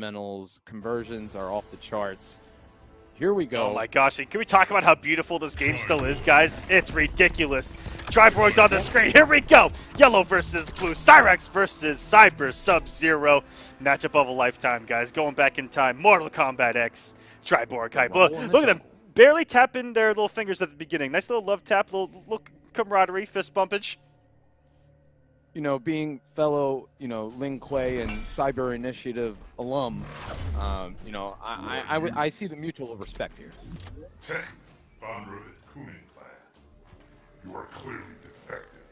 fundamentals, conversions are off the charts. Here we go. Oh my gosh, can we talk about how beautiful this game still is, guys? It's ridiculous. Triborg's on the screen. Here we go. Yellow versus blue. Cyrax versus SUB-ZER. Matchup of a lifetime, guys. Going back in time. Mortal Kombat X. Triborg hype. Look at them. Barely tapping their little fingers at the beginning. Nice little love tap, little camaraderie, fist bumpage. You know, being fellow, Ling Kuei and Cyber Initiative alum, I see the mutual respect here. You are clearly defective.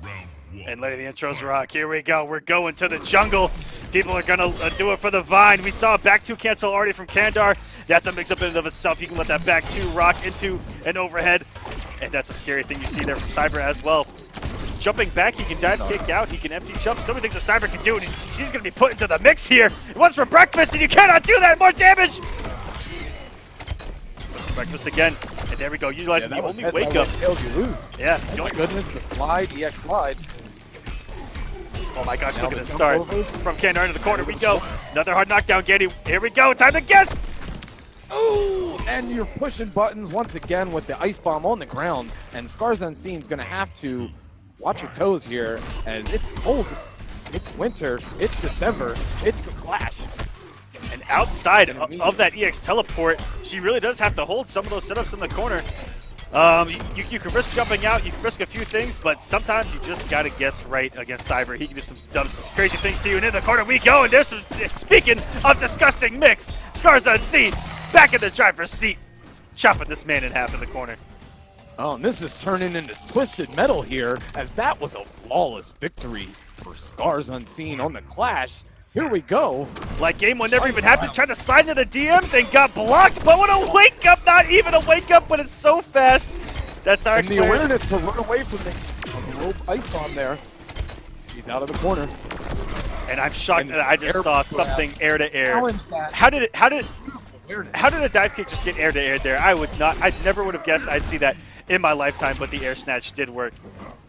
Round 1. And letting the intros rock. Here we go. We're going to the jungle. People are going to do it for the Vine. We saw a back 2 cancel already from Kandarr. That's a mix-up in and of itself. You can let that back 2 rock into an overhead. And that's a scary thing you see there from Cyber as well. Jumping back, he can dive kick out, he can empty jump. So many things that Cyber can do, and she's going to be put into the mix here. What's for breakfast, and you cannot do that! More damage! Breakfast again, and there we go, utilizing the only wake up. You lose. Yeah. Oh my goodness, the slide, EX slide. Oh my gosh, look at this start. From Kandarr into the corner we go. Another hard knockdown, Gady. Here we go, time to guess! Oh, and you're pushing buttons once again with the ice bomb on the ground, and ScarsUnseen is going to have to watch your toes here, as it's cold, it's winter, it's December, it's the Clash. And outside of that EX teleport, she really does have to hold some of those setups in the corner. You can risk jumping out, you can risk a few things, but sometimes you just got to guess right against Cyber. He can do some dumb, crazy things to you, and in the corner we go, and there's some, speaking of disgusting mix, ScarsUnseen back in the driver's seat, chopping this man in half in the corner. Oh, and this is turning into Twisted Metal here, as that was a flawless victory for ScarsUnseen on the Clash. Here we go. Like game one never even happened. Tried to slide into the DMs and got blocked, but what a wake up! Not even a wake up, but it's so fast. That's our the awareness to run away from the rope ice bomb there. He's out of the corner. And I'm shocked that I just saw something air to air. That. How did a dive kick just get air to air there? I never would have guessed I'd see that in my lifetime, but the air snatch did work.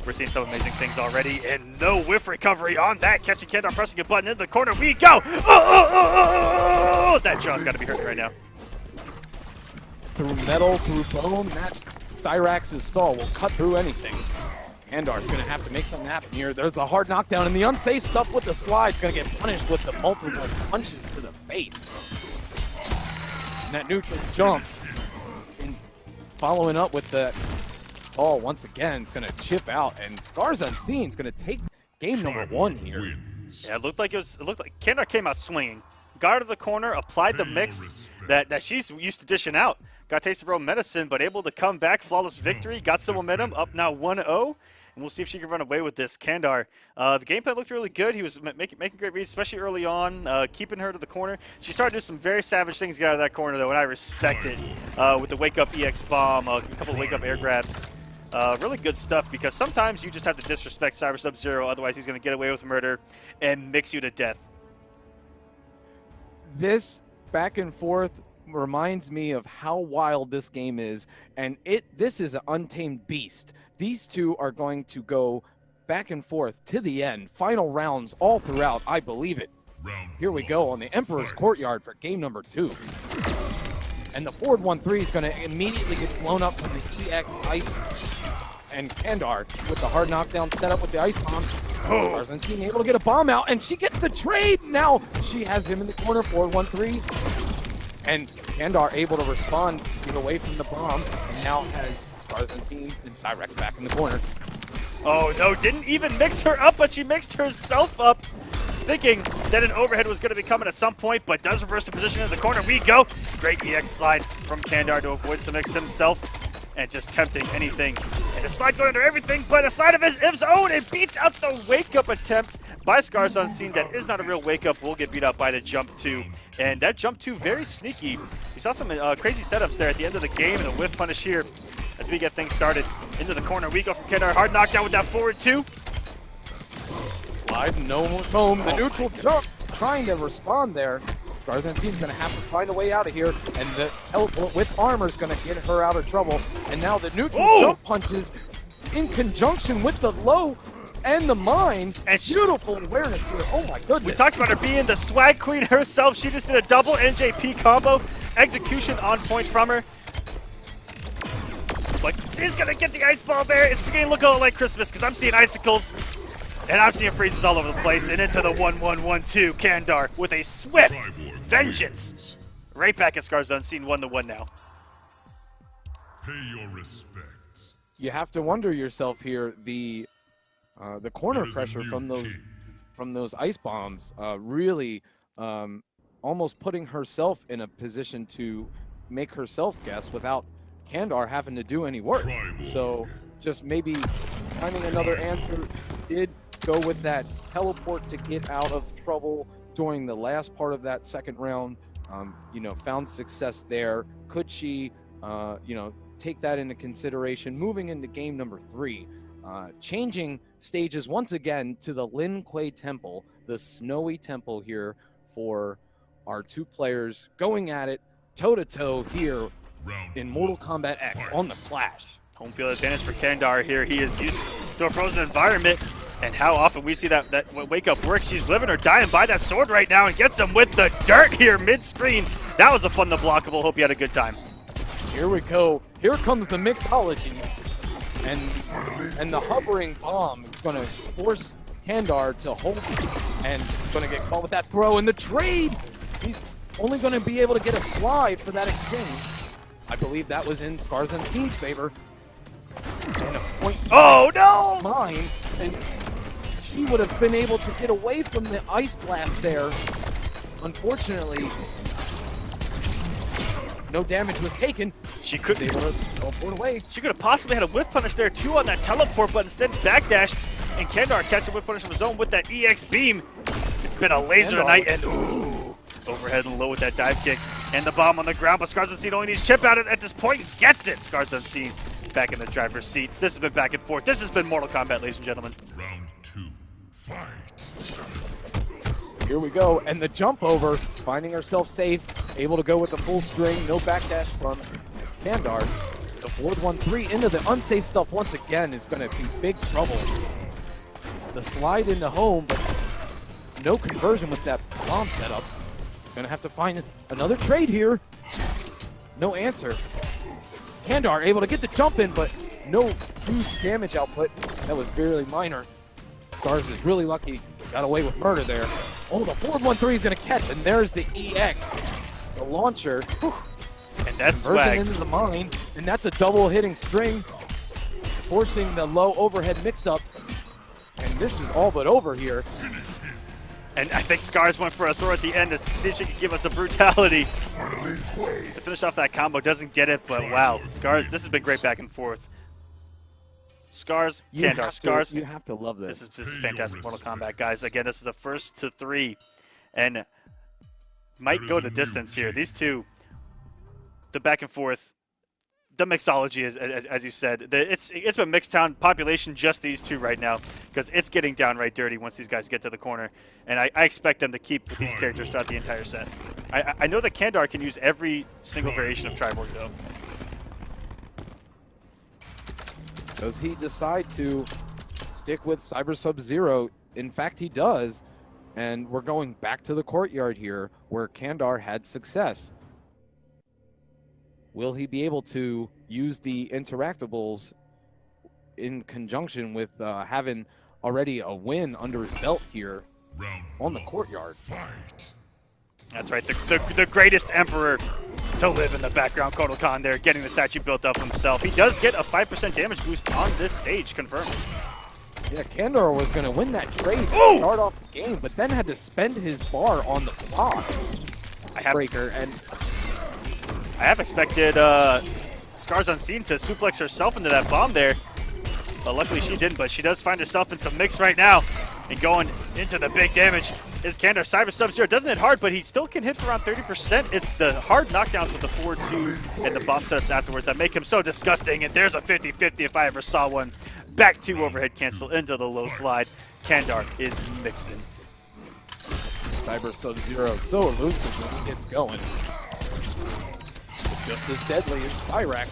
We're seeing some amazing things already, and no whiff recovery on that. Catching Kandarr, pressing a button in the corner. We go! Oh! That jaw's got to be hurting right now. Through metal, through bone, that Cyrax's saw will cut through anything. Kandarr's going to have to make something happen here. There's a hard knockdown, and the unsafe stuff with the slide is going to get punished with the multiple punches to the face. And that neutral jump, and following up with the saw once again, it's going to chip out, and ScarsUnseen is going to take game number 1 here. Yeah, it looked like Kandarr came out swinging, got out of the corner, applied the mix that she's used to dishing out. Got a taste of her own medicine, but able to come back, flawless victory, got some momentum, up now 1-0. And we'll see if she can run away with this. Kandarr, the gameplay looked really good. He was making great reads, especially early on, keeping her to the corner. She started to do some very savage things to get out of that corner, though, and I respect it. With the wake-up EX bomb, a couple of wake-up air grabs. Really good stuff, because sometimes you just have to disrespect SUB-ZER, otherwise he's going to get away with murder and mix you to death. This back and forth reminds me of how wild this game is, and this is an untamed beast. These two are going to go back and forth to the end. Final rounds all throughout, I believe it. Here we go on the Emperor's Courtyard for game number 2. And the forward 1-3 is going to immediately get blown up from the EX ice. And Kandarr with the hard knockdown setup with the ice bomb. ScarsUnseen able to get a bomb out, and she gets the trade. Now she has him in the corner, forward 1-3. And Kandarr able to respond to get away from the bomb, and now has ScarsUnseen and Cyrax back in the corner. Oh no, didn't even mix her up, but she mixed herself up, thinking that an overhead was going to be coming at some point, but does reverse the position in the corner. We go. Great EX slide from Kandarr to avoid some mix himself, and just tempting anything. And the slide going under everything, but a slide of his own. It beats out the wake-up attempt by ScarsUnseen. That is not a real wake-up. Will get beat out by the jump 2. And that jump 2, very sneaky. You saw some crazy setups there at the end of the game, and a whiff punish here as we get things started. Into the corner we go from Kandarr. Hard knockdown with that forward 2. Slide, no one's home. The neutral jump, trying to respond there. ScarsUnseen's going to have to find a way out of here, and the teleport with armor is going to get her out of trouble. And now the neutral jump punches in conjunction with the low and the mine. And Beautiful awareness here. Oh my goodness. We talked about her being the swag queen herself. She just did a double NJP combo. Execution on point from her. But she's going to get the ice ball there. It's beginning to look a lot like Christmas because I'm seeing icicles. And I'm seeing freezes all over the place. And into the 1-1-1-2. Kandarr with a swift vengeance. Right back at ScarsUnseen, 1-1 now. Pay your respects. You have to wonder yourself here. The corner There is a pressure new from those ice bombs really almost putting herself in a position to make herself guess without Kandarr having to do any work. So just maybe finding another answer. Did go with that teleport to get out of trouble during the last part of that second round. You know, found success there. Could she, you know, take that into consideration moving into game number 3? Changing stages once again to the Lin Kuei Temple, the snowy temple here for our two players going at it toe-to-toe here in Mortal Kombat X on the Clash. Home field advantage for Kandarr here. He is used to a frozen environment, and how often we see that wake up works. She's living or dying by that sword right now and gets him with the dirt here mid-screen. That was a fun to blockable. Hope you had a good time. Here we go. Here comes the mixology. And the hovering bomb is going to force Kandarr to hold and going to get caught with that throw in the trade. He's only going to be able to get a slide for that exchange. I believe that was in ScarsUnseen's favor. And a point. Oh no! Mine, and she would have been able to get away from the ice blast there. Unfortunately, no damage was taken. She could able to teleport away. She could have possibly had a whiff punish there too on that teleport, but instead backdash, and Kandarr catching a whiff punish of his own with that EX beam. It's been a laser tonight, and ooh, overhead and low with that dive kick, and the bomb on the ground. But ScarsUnseen only needs chip out at this point. Gets it. ScarsUnseen back in the driver's seats. This has been back and forth. This has been Mortal Kombat, ladies and gentlemen. Round 2, fight. Here we go, and the jump over, finding herself safe, able to go with the full string, no backdash from Kandarr. The forward 1-3 into the unsafe stuff once again is going to be big trouble. The slide into home, but no conversion with that bomb setup. Going to have to find another trade here. No answer. Kandarr able to get the jump in, but no huge damage output. That was very minor. Scars is really lucky. Got away with murder there. Oh, the forward 1-3 is going to catch, and there's the EX. The launcher. Whew. And that's Conversion swag. into the mine, and that's a double hitting string, forcing the low overhead mix-up. And this is all but over here. And I think Scars went for a throw at the end to see if she could give us a brutality to finish off that combo. Doesn't get it, but wow. Scars, this has been great back and forth. Scars, Kandarr, Scars. You have to love this. This is fantastic Mortal Kombat, guys. Again, this is a 1st to 3, and might go the distance here. These two, the back and forth, the mixology is, as you said, it's been mixed town population, just these two right now, because it's getting downright dirty once these guys get to the corner, and I expect them to keep with these characters throughout the entire set. I know that Kandarr can use every single variation of Triborg, though. Does he decide to stick with Sub-ZER? In fact, he does. And we're going back to the courtyard here where Kandarr had success. Will he be able to use the interactables in conjunction with having already a win under his belt here on the courtyard? Fight. That's right, the greatest emperor to live in the background, Kotal Khan there, getting the statue built up himself. He does get a 5% damage boost on this stage, confirmed. Yeah, Kandarr was going to win that trade to start off the game, but then had to spend his bar on the block breaker. And I have expected ScarsUnseen to suplex herself into that bomb there, but luckily she didn't. But she does find herself in some mix right now, and going into the big damage is Kandarr. Sub-ZER doesn't hit hard, but he still can hit for around 30%. It's the hard knockdowns with the 4-2 and the bomb setups afterwards that make him so disgusting. And there's a 50-50 if I ever saw one. Back to overhead cancel into the low slide. Kandarr is mixing. Sub-ZER so elusive when he gets going. Just as deadly as Cyrax.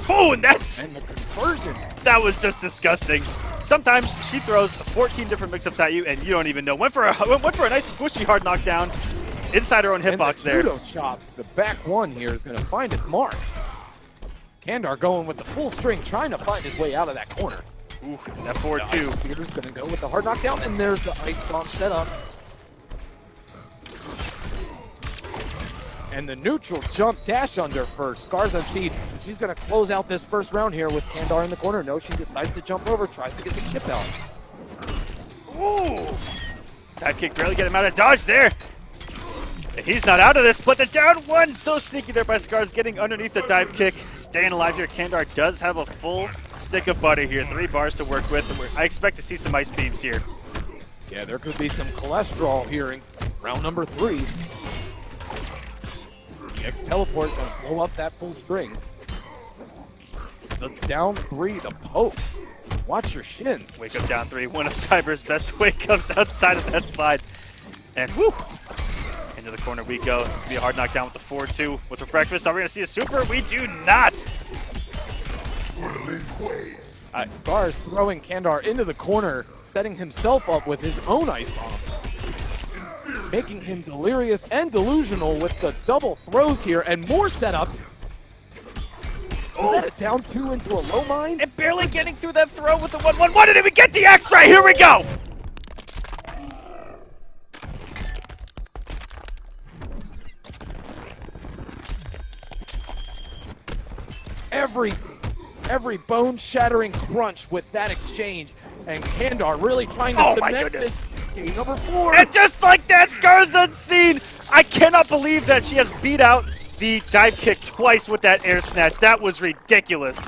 Oh, and that's... And the conversion. That was just disgusting. Sometimes she throws 14 different mix-ups at you, and you don't even know. Went for a nice squishy hard knockdown inside her own hitbox there. Judo chop, the back one here is going to find its mark. Kandarr going with the full string, trying to find his way out of that corner. Ooh, that forward two. Spear's going to go with the hard knockdown, and there's the ice bomb setup. And the neutral jump dash under for ScarsUnseen. She's going to close out this first round here with Kandarr in the corner. No, she decides to jump over, tries to get the chip out. Ooh! Dive kick barely get him out of dodge there. And he's not out of this, but the down one, so sneaky there by Scars, getting underneath the dive kick. Staying alive here. Kandarr does have a full stick of butter here. 3 bars to work with. I expect to see some ice beams here. Yeah, there could be some cholesterol here in round number 3. MKX teleport going to blow up that full string. The down 3, the poke. Watch your shins. Wake up down 3. One of Cyber's best wake-ups outside of that slide. And whoo! Into the corner we go. It's going to be a hard knockdown with the 4-2. What's for breakfast? Are we going to see a super? We do not! Scars throwing Kandarr into the corner, setting himself up with his own ice bomb. Making him delirious and delusional with the double throws here and more setups. Is that a down 2 into a low mine? And barely getting through that throw with the 1-1. Why didn't we get the X right? Here we go! Every bone-shattering crunch with that exchange, and Kandarr really trying to cement this game number 4. And just like that, ScarsUnseen! I cannot believe that she has beat out the dive kick twice with that air snatch. That was ridiculous.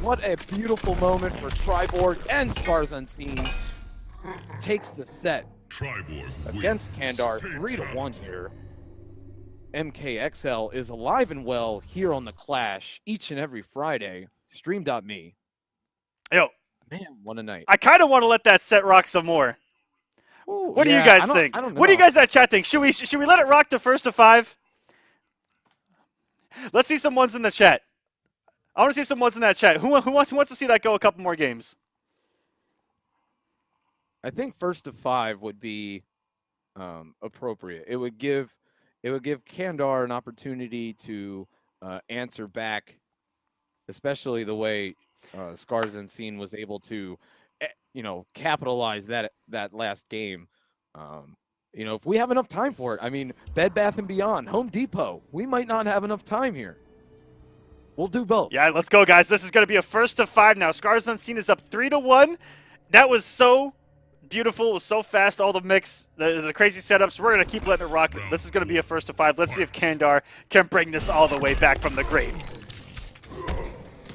What a beautiful moment for Triborg, and ScarsUnseen takes the set against Kandarr 3-1 here. MKXL is alive and well here on The Clash each and every Friday. Stream.me. Yo, man, what a night. I kind of want to let that set rock some more. Ooh, what do you guys think? I don't know. What do you guys in that chat think? Should we let it rock to first to 5? Let's see some ones in the chat. I want to see some ones in that chat. Who wants to see that go a couple more games? I think first to 5 would be appropriate. It would give Kandarr an opportunity to answer back, especially the way ScarsUnseen was able to, capitalize that last game. If we have enough time for it, I mean, Bed Bath & Beyond, Home Depot, we might not have enough time here. We'll do both. Yeah, let's go, guys. This is going to be a first to 5 now. ScarsUnseen is up 3-1. That was so beautiful. It was so fast. All the mix, the crazy setups. We're going to keep letting it rock. This is going to be a first to 5. Let's see if Kandarr can bring this all the way back from the grave.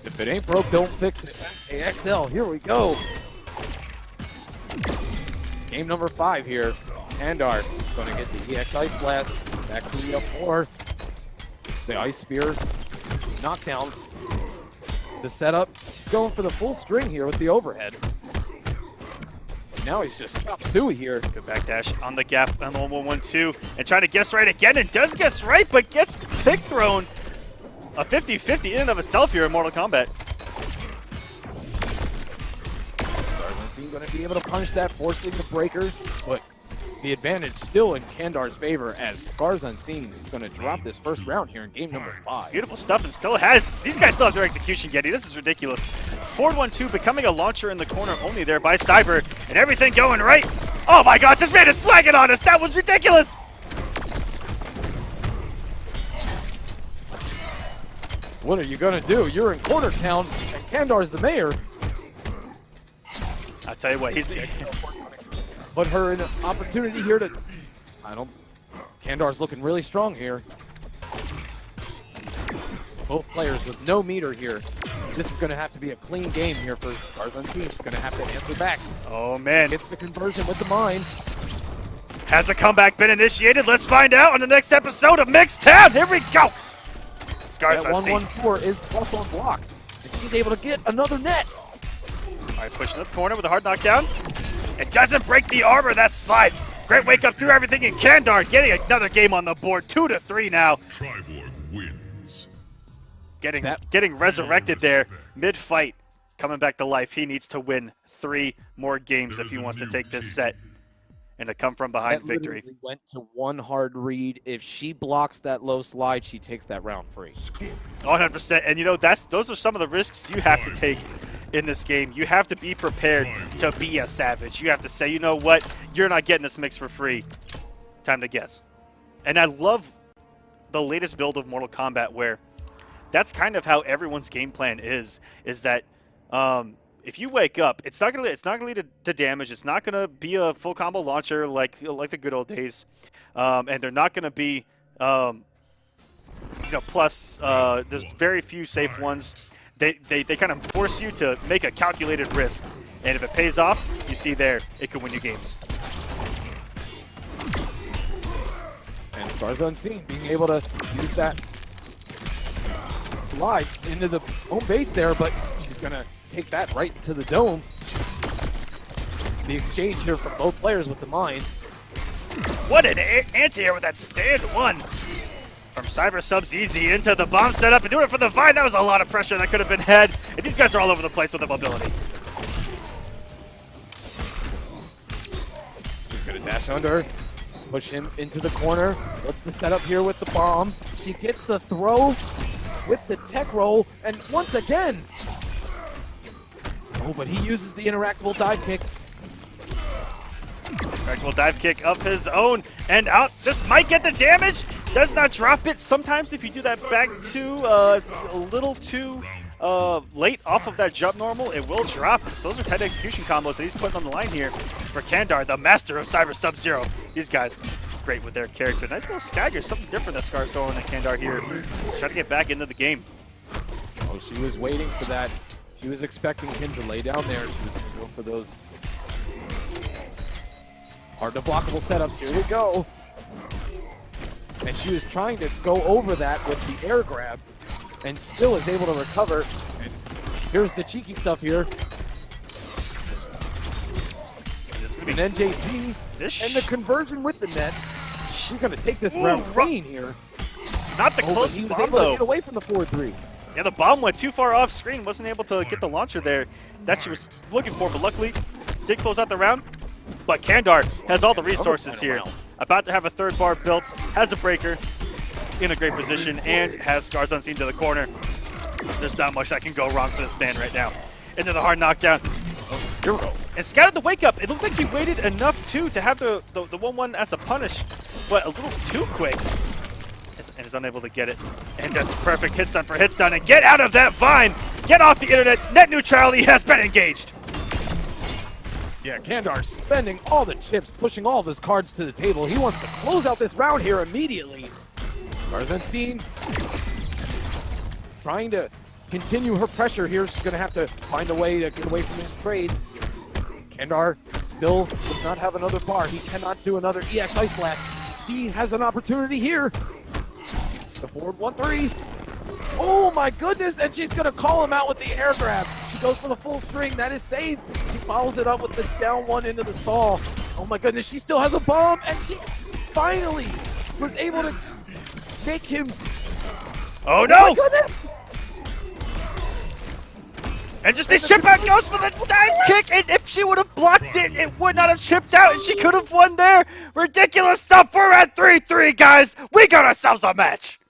If it ain't broke, don't fix it. MKXL, here we go. Game number 5 here. Kandarr going to get the EX Ice Blast. Back to the up 4. The Ice Spear. Knockdown. The setup. Going for the full string here with the overhead. Now he's just chop suey here. Good backdash on the gap on the 1-1-2 and trying to guess right again, and does guess right, but gets the tick thrown. A 50-50 in and of itself here in Mortal Kombat. ScarsUnseen going to be able to punish that, forcing the breaker, but the advantage still in Kandarr's favor as ScarsUnseen is going to drop this first round here in game number 5. Beautiful stuff, and still has, these guys still have their execution, Getty. This is ridiculous. Forward 1-2 becoming a launcher in the corner only there by Cyber, and everything going right. Oh my gosh, this man is swagging on us. That was ridiculous. What are you going to do? You're in Corner Town, and Kandarr's the mayor. I'll tell you what, he's the... Put her in an opportunity here to... Kandarr's looking really strong here. Both players with no meter here. This is going to have to be a clean game here for ScarsUnseen. She's going to have to answer back. Oh, man. Gets the conversion with the mine. Has a comeback been initiated? Let's find out on the next episode of Mixed Town. Here we go. ScarsUnseen. That 1-1-4 is plus on block. And she's able to get another net. All right, pushing the corner with a hard knockdown. It doesn't break the armor, that slide. Great wake up through everything, and Kandarr getting another game on the board. 2-3 now. Triborg wins. getting resurrected there mid-fight, coming back to life. He needs to win 3 more games if he wants to take this set and to come from behind That victory. literally went to one hard read. If she blocks that low slide, she takes that round free. 100%. And you know, those are some of the risks you have to take in this game. You have to be prepared to be a savage. You have to say, you know what, you're not getting this mix for free. Time to guess. And I love the latest build of Mortal Kombat where that's kind of how everyone's game plan is that if you wake up, it's not gonna lead to damage. It's not gonna be a full combo launcher like the good old days, and they're not gonna be plus. There's very few safe ones. They kind of force you to make a calculated risk, and if it pays off, you see there it can win you games. And ScarsUnseen being able to use that slide into the home base there, but she's gonna take that right to the dome. The exchange here from both players with the mines. What an anti-air with that stand 1 from SUB-ZER into the bomb setup and doing it for the Vine. That was a lot of pressure that could have been had. And these guys are all over the place with the mobility. She's gonna dash under, push him into the corner. What's the setup here with the bomb? She gets the throw with the tech roll, and once again, oh, but he uses the interactable dive kick. Interactable dive kick of his own and out. This might get the damage. Does not drop it. Sometimes if you do that back to a little too late off of that jump normal, it will drop. So those are tight execution combos that he's putting on the line here for Kandarr, the master of Sub-Zero. These guys, great with their character. Nice little stagger, something different that Scar's throwing at Kandarr here. Trying to get back into the game. Oh, she was waiting for that. She was expecting him to lay down there. She was going to go for those hard to blockable setups. Here we go. And she was trying to go over that with the air grab and still is able to recover. And here's the cheeky stuff here. And NJT and the conversion with the net. She's going to take this round clean here. Not the close he was bomb, able though. to get away from the 4-3. Yeah, the bomb went too far off screen. Wasn't able to get the launcher there that she was looking for, but luckily did close out the round. But Kandarr has all the resources here. About to have a third bar built, has a breaker in a great position, and has ScarsUnseen to the corner. There's not much that can go wrong for this man right now. Into the hard knockdown. Here we go. And scattered the wake up. It looked like he waited enough too to have the 1-1 as a punish, but a little too quick. And is unable to get it. And that's a perfect hit stun for hit stun. And get out of that vine! Get off the internet! Net neutrality has been engaged! Yeah, Kandarr spending all the chips, pushing all of his cards to the table. He wants to close out this round here immediately. ScarsUnseen trying to continue her pressure here. She's going to have to find a way to get away from his trades. Kandarr still does not have another bar. He cannot do another EX Ice Blast. She has an opportunity here. The forward 1-3. Oh my goodness, and she's gonna call him out with the air grab. She goes for the full string, that is safe. She follows it up with the down 1 into the saw. Oh my goodness, she still has a bomb, and she finally was able to make him. Oh no! Oh my goodness! And just a chip out goes for the dive kick, and if she would have blocked it, it would not have chipped out, and she could have won there. Ridiculous stuff. We're at 3-3, guys. We got ourselves a match.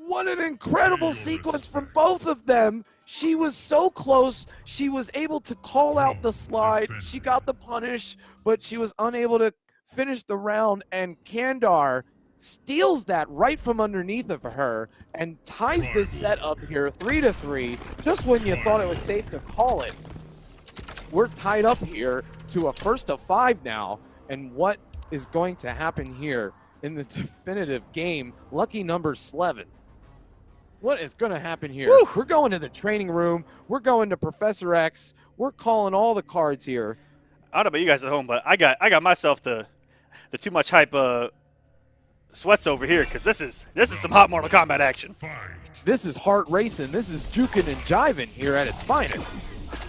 What an incredible sequence from both of them. She was so close. She was able to call out the slide. She got the punish, but she was unable to finish the round, and Kandarr steals that right from underneath of her and ties this set up here 3-3 just when you thought it was safe to call it. We're tied up here to a first of 5 now, and what is going to happen here in the definitive game? Lucky number 11. What is going to happen here? Woo. We're going to the training room. We're going to Professor X. We're calling all the cards here. I don't know about you guys at home, but I got myself the too much hype sweats over here, because this is some hot Mortal Kombat action. This is heart racing. This is juking and jiving here at its finest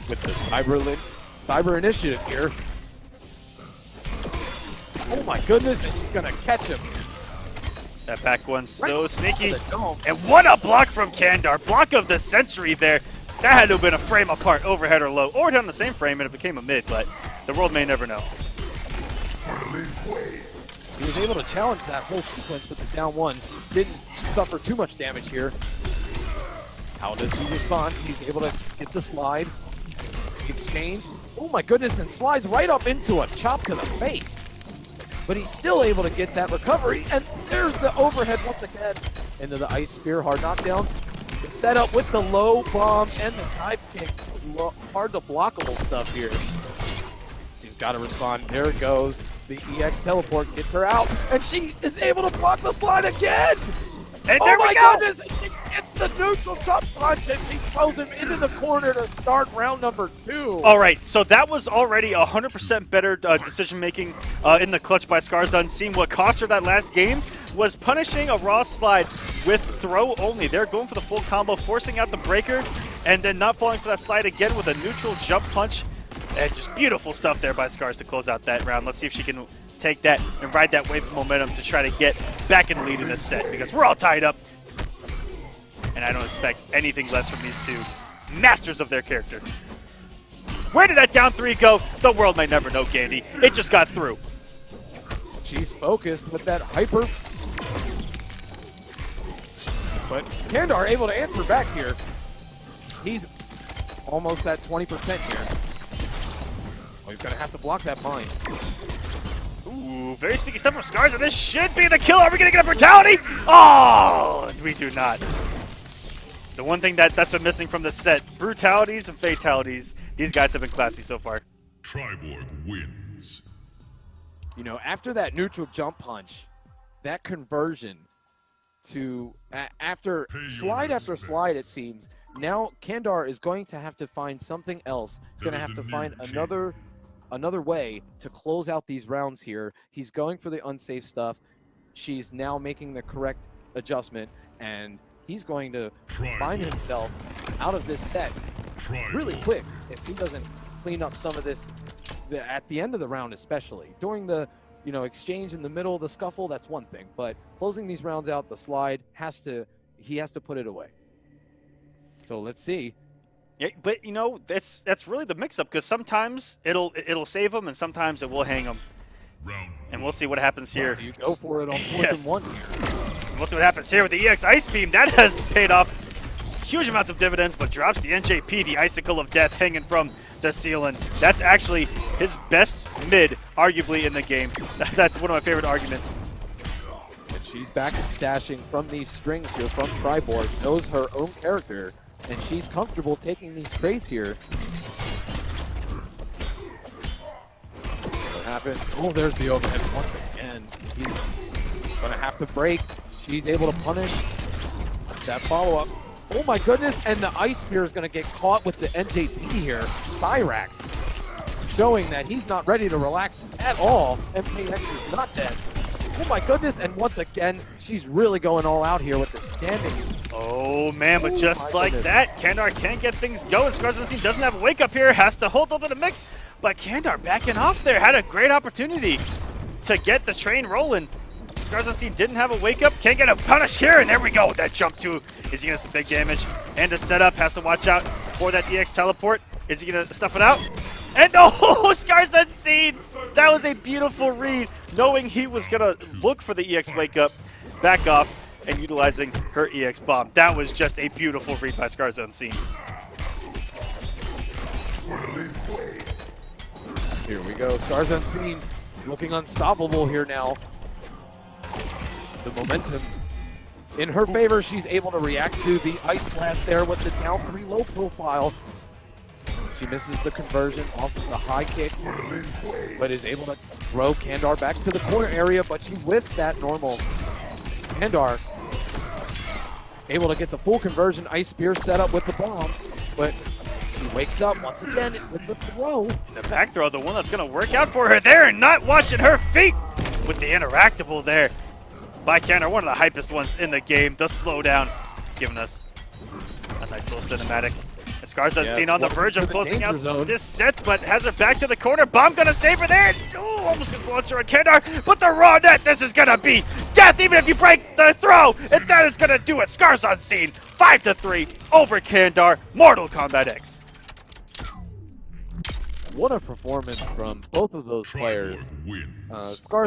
with the Cyber Initiative here. Oh my goodness, and she's gonna catch him. That back one's so Right sneaky. off the dome. And what a block from Kandarr. Block of the century there. That had to have been a frame apart, overhead or low. Or it had on the same frame and it became a mid, but the world may never know. He was able to challenge that whole sequence with the down ones. Didn't suffer too much damage here. How does he respond? He's able to get the slide. Exchange. Oh my goodness, and slides right up into a chop to the face. But he's still able to get that recovery, and there's the overhead once again into the ice spear, hard knockdown. The setup with the low bomb and the dive kick, hard to blockable stuff here. She's got to respond. There it goes. The EX teleport gets her out, and she is able to block the slide again. And Oh there we my go! goodness! It's the neutral jump punch, and she throws him into the corner to start round number 2. All right, so that was already 100% better decision-making in the clutch by ScarsUnseen. What cost her that last game was punishing a raw slide with throw only. They're going for the full combo, forcing out the breaker, and then not falling for that slide again with a neutral jump punch. And just beautiful stuff there by Scars to close out that round. Let's see if she can take that and ride that wave of momentum to try to get back in the lead in this set, because we're all tied up. And I don't expect anything less from these two masters of their character. Where did that down 3 go? The world may never know, Candy. It just got through. She's focused with that hyper. But Kandarr able to answer back here. He's almost at 20% here. Oh, he's going to have to block that mine. Ooh, very sneaky stuff from Scars, and this should be the kill. Are we going to get a brutality? Oh, we do not. The one thing that's been missing from this set, brutalities and fatalities. These guys have been classy so far. Triborg wins. You know, after that neutral jump punch, that conversion to after slide after slide, it seems, now Kandarr is going to have to find something else. He's going to have to find another way to close out these rounds here. He's going for the unsafe stuff. She's now making the correct adjustment, and he's going to find himself out of this set really quick if he doesn't clean up some of this at the end of the round, especially. During the exchange in the middle of the scuffle, that's one thing, but closing these rounds out, the slide he has to put it away. So let's see. Yeah, but that's really the mix-up, because sometimes it'll save him and sometimes it will hang him. And we'll see what happens here. You go for it on 4th and 1 here. We'll see what happens here with the EX Ice Beam. That has paid off huge amounts of dividends, but drops the NJP, the Icicle of Death, hanging from the ceiling. That's actually his best mid, arguably, in the game. That's one of my favorite arguments. And she's back dashing from these strings here from Triborg, knows her own character, and she's comfortable taking these trades here. What happened? Oh, there's the overhead once again. He's going to have to break. She's able to punish that follow-up. Oh my goodness, and the Ice Spear is going to get caught with the NJP here. Cyrax showing that he's not ready to relax at all. MKX is not dead. Oh my goodness, and once again, she's really going all out here with the standing. Oh man, but just like that, Kandarr can't get things going. ScarsUnseen doesn't have a wake up here, has to hold up in the mix, but Kandarr backing off there, had a great opportunity to get the train rolling. ScarsUnseen didn't have a wake up, can't get a punish here, and there we go with that jump too. Is he gonna some big damage? And the setup has to watch out for that EX teleport. Is he gonna stuff it out? And oh, ScarsUnseen! That was a beautiful read, knowing he was gonna look for the EX wake up, back off, and utilizing her EX bomb. That was just a beautiful read by ScarsUnseen. Here we go, ScarsUnseen looking unstoppable here now. The momentum in her favor. She's able to react to the Ice Blast there with the down 3 low profile. She misses the conversion off of the high kick, but is able to throw Kandarr back to the corner area, but she whiffs that normal. Kandarr able to get the full conversion, Ice Spear set up with the bomb, but she wakes up once again with the throw. The back throw, the one that's going to work out for her there, and not watching her feet with the interactable there by Kandarr, one of the hypest ones in the game. The slowdown, giving us a nice little cinematic. And ScarsUnseen on the verge of closing out this set, but has her back to the corner. Bomb gonna save her there. Oh, almost gets the launcher on Kandarr, but the raw net, this is gonna be death even if you break the throw. And that is going to do it. ScarsUnseen, 5-3 over Kandarr. Mortal Kombat X. What a performance from both of those players. Triborg wins. Scars